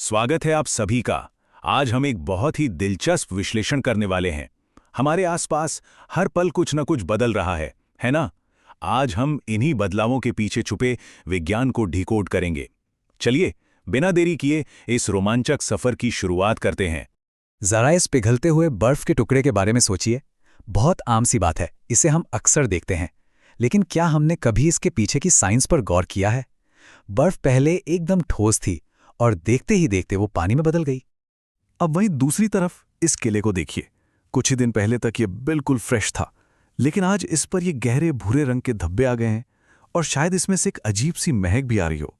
स्वागत है आप सभी का। आज हम एक बहुत ही दिलचस्प विश्लेषण करने वाले हैं। हमारे आसपास हर पल कुछ न कुछ बदल रहा है ना? आज हम इन्हीं बदलावों के पीछे छुपे विज्ञान को डिकोड करेंगे। चलिए, बिना देरी किए इस रोमांचक सफर की शुरुआत करते हैं। जरा इस पिघलते हुए बर्फ के टुकड़े के बारे में सोचिए। बहुत आम सी बात है, इसे हम अक्सर देखते हैं, लेकिन क्या हमने कभी इसके पीछे की साइंस पर गौर किया है? बर्फ पहले एकदम ठोस थी और देखते ही देखते वो पानी में बदल गई। अब वहीं दूसरी तरफ इस किले को देखिए। कुछ ही दिन पहले तक ये बिल्कुल फ्रेश था, लेकिन आज इस पर ये गहरे भूरे रंग के धब्बे आ गए हैं और शायद इसमें से एक अजीब सी महक भी आ रही हो।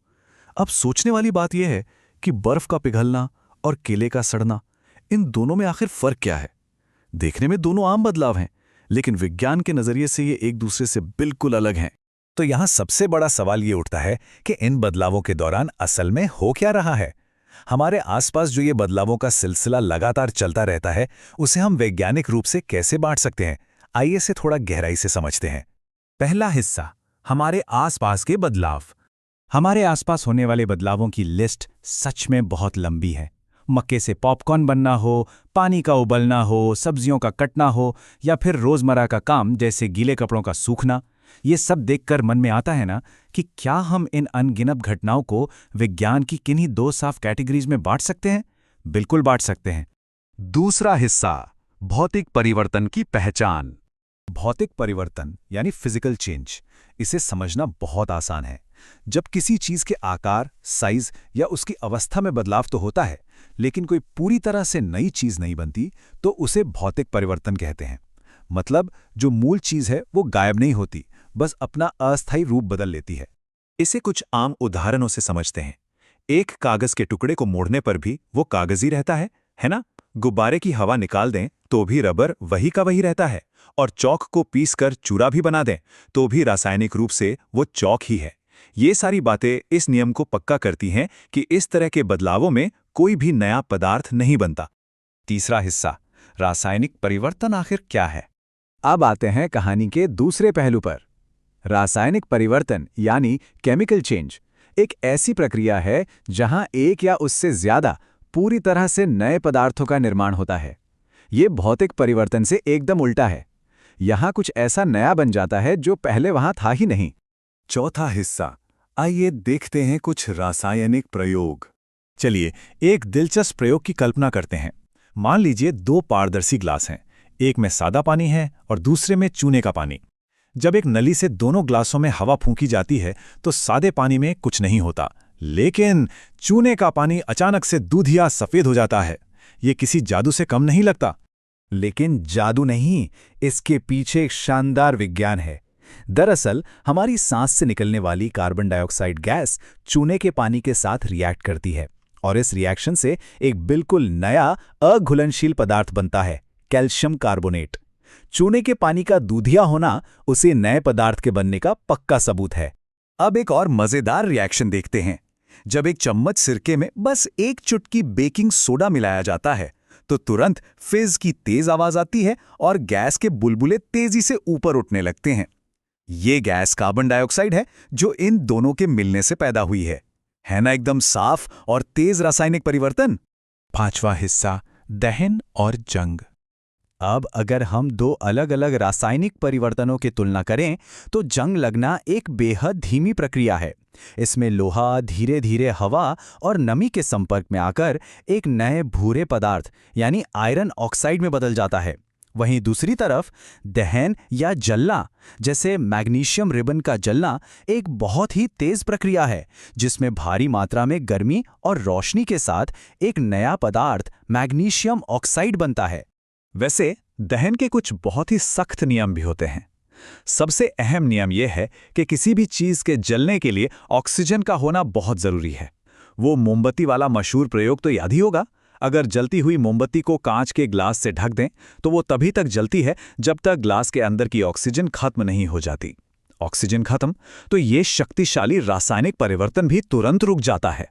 अब सोचने वाली बात यह है कि बर्फ का पिघलना और केले का सड़ना, इन दोनों में आखिर फर्क क्या है? देखने में दोनों आम बदलाव हैं, लेकिन विज्ञान के नजरिए से ये एक दूसरे से बिल्कुल अलग हैं। तो यहाँ सबसे बड़ा सवाल ये उठता है कि इन बदलावों के दौरान असल में हो क्या रहा है? हमारे आसपास जो ये बदलावों का सिलसिला लगातार चलता रहता है, उसे हम वैज्ञानिक रूप से कैसे बांट सकते हैं? आइए इसे थोड़ा गहराई से समझते हैं। पहला हिस्सा, हमारे आसपास के बदलाव। हमारे आसपास होने वाले बदलावों की लिस्ट सच में बहुत लंबी है। मक्के से पॉपकॉर्न बनना हो, पानी का उबलना हो, सब्जियों का कटना हो, या फिर रोजमर्रा का काम जैसे गीले कपड़ों का सूखना, ये सब देखकर मन में आता है ना कि क्या हम इन अनगिनत घटनाओं को विज्ञान की किन्हीं दो साफ कैटेगरीज में बांट सकते हैं? बिल्कुल बांट सकते हैं। दूसरा हिस्सा, भौतिक परिवर्तन की पहचान। भौतिक परिवर्तन यानी फिजिकल चेंज, इसे समझना बहुत आसान है। जब किसी चीज के आकार, साइज या उसकी अवस्था में बदलाव तो होता है, लेकिन कोई पूरी तरह से नई चीज नहीं बनती, तो उसे भौतिक परिवर्तन कहते हैं। मतलब जो मूल चीज है वो गायब नहीं होती, बस अपना अस्थायी रूप बदल लेती है। इसे कुछ आम उदाहरणों से समझते हैं। एक कागज के टुकड़े को मोड़ने पर भी वो कागज ही रहता है ना? गुब्बारे की हवा निकाल दें तो भी रबर वही का वही रहता है, और चौक को पीसकर चूरा भी बना दें तो भी रासायनिक रूप से वो चौक ही है। ये सारी बातें इस नियम को पक्का करती हैं कि इस तरह के बदलावों में कोई भी नया पदार्थ नहीं बनता। तीसरा हिस्सा, रासायनिक परिवर्तन आखिर क्या है? अब आते हैं कहानी के दूसरे पहलू पर। रासायनिक परिवर्तन यानी केमिकल चेंज एक ऐसी प्रक्रिया है जहां एक या उससे ज्यादा पूरी तरह से नए पदार्थों का निर्माण होता है। ये भौतिक परिवर्तन से एकदम उल्टा है। यहां कुछ ऐसा नया बन जाता है जो पहले वहां था ही नहीं। चौथा हिस्सा, आइए देखते हैं कुछ रासायनिक प्रयोग। चलिए, एक दिलचस्प प्रयोग की कल्पना करते हैं। मान लीजिए दो पारदर्शी ग्लास हैं, एक में सादा पानी है और दूसरे में चूने का पानी। जब एक नली से दोनों ग्लासों में हवा फूंकी जाती है तो सादे पानी में कुछ नहीं होता, लेकिन चूने का पानी अचानक से दूधिया सफेद हो जाता है। ये किसी जादू से कम नहीं लगता। लेकिन जादू नहीं, इसके पीछे एक शानदार विज्ञान है। दरअसल हमारी सांस से निकलने वाली कार्बन डाइऑक्साइड गैस चूने के पानी के साथ रिएक्ट करती है, और इस रिएक्शन से एक बिल्कुल नया अघुलनशील पदार्थ बनता है, कैल्शियम कार्बोनेट। चूने के पानी का दूधिया होना उसे नए पदार्थ के बनने का पक्का सबूत है। अब एक और मजेदार रिएक्शन देखते हैं। जब एक चम्मच सिरके में बस एक चुटकी बेकिंग सोडा मिलाया जाता है तो तुरंत फिज की तेज आवाज आती है और गैस के बुलबुले तेजी से ऊपर उठने लगते हैं। ये गैस कार्बन डाइऑक्साइड है जो इन दोनों के मिलने से पैदा हुई है ना? एकदम साफ और तेज रासायनिक परिवर्तन। पांचवा हिस्सा, दहन और जंग। अब अगर हम दो अलग अलग रासायनिक परिवर्तनों की तुलना करें तो जंग लगना एक बेहद धीमी प्रक्रिया है। इसमें लोहा धीरे धीरे हवा और नमी के संपर्क में आकर एक नए भूरे पदार्थ यानी आयरन ऑक्साइड में बदल जाता है। वहीं दूसरी तरफ दहन या जलना, जैसे मैग्नीशियम रिबन का जलना, एक बहुत ही तेज प्रक्रिया है जिसमें भारी मात्रा में गर्मी और रोशनी के साथ एक नया पदार्थ मैग्नीशियम ऑक्साइड बनता है। वैसे दहन के कुछ बहुत ही सख्त नियम भी होते हैं। सबसे अहम नियम यह है कि किसी भी चीज के जलने के लिए ऑक्सीजन का होना बहुत जरूरी है। वो मोमबत्ती वाला मशहूर प्रयोग तो याद ही होगा। अगर जलती हुई मोमबत्ती को कांच के ग्लास से ढक दें तो वो तभी तक जलती है जब तक ग्लास के अंदर की ऑक्सीजन खत्म नहीं हो जाती। ऑक्सीजन खत्म तो ये शक्तिशाली रासायनिक परिवर्तन भी तुरंत रुक जाता है।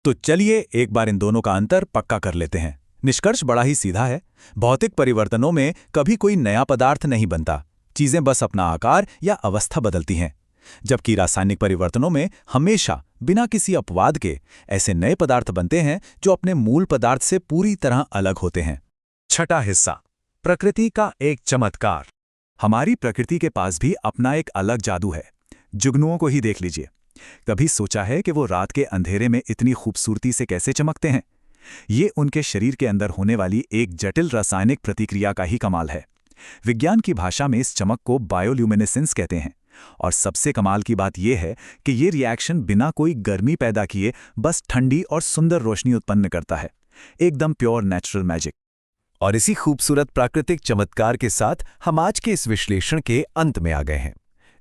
तो चलिए एक बार इन दोनों का अंतर पक्का कर लेते हैं। निष्कर्ष बड़ा ही सीधा है। भौतिक परिवर्तनों में कभी कोई नया पदार्थ नहीं बनता, चीजें बस अपना आकार या अवस्था बदलती हैं। जबकि रासायनिक परिवर्तनों में हमेशा बिना किसी अपवाद के ऐसे नए पदार्थ बनते हैं जो अपने मूल पदार्थ से पूरी तरह अलग होते हैं। छठा हिस्सा, प्रकृति का एक चमत्कार। हमारी प्रकृति के पास भी अपना एक अलग जादू है। जुगनुओं को ही देख लीजिए। कभी सोचा है कि वो रात के अंधेरे में इतनी खूबसूरती से कैसे चमकते हैं? ये उनके शरीर के अंदर होने वाली एक जटिल रासायनिक प्रतिक्रिया का ही कमाल है। विज्ञान की भाषा में इस चमक को बायोल्यूमिनेसेंस कहते हैं। और सबसे कमाल की बात यह है कि ये रिएक्शन बिना कोई गर्मी पैदा किए बस ठंडी और सुंदर रोशनी उत्पन्न करता है। एकदम प्योर नेचुरल मैजिक। और इसी खूबसूरत प्राकृतिक चमत्कार के साथ हम आज के इस विश्लेषण के अंत में आ गए हैं।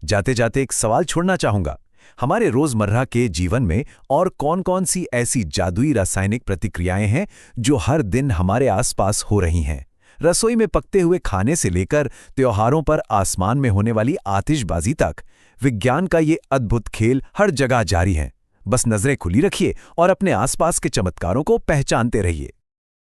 जाते जाते एक सवाल छोड़ना चाहूंगा, हमारे रोजमर्रा के जीवन में और कौन-कौन सी ऐसी जादुई रासायनिक प्रतिक्रियाएं हैं जो हर दिन हमारे आसपास हो रही हैं? रसोई में पकते हुए खाने से लेकर त्योहारों पर आसमान में होने वाली आतिशबाजी तक, विज्ञान का ये अद्भुत खेल हर जगह जारी है। बस नजरें खुली रखिए और अपने आसपास के चमत्कारों को पहचानते रहिए।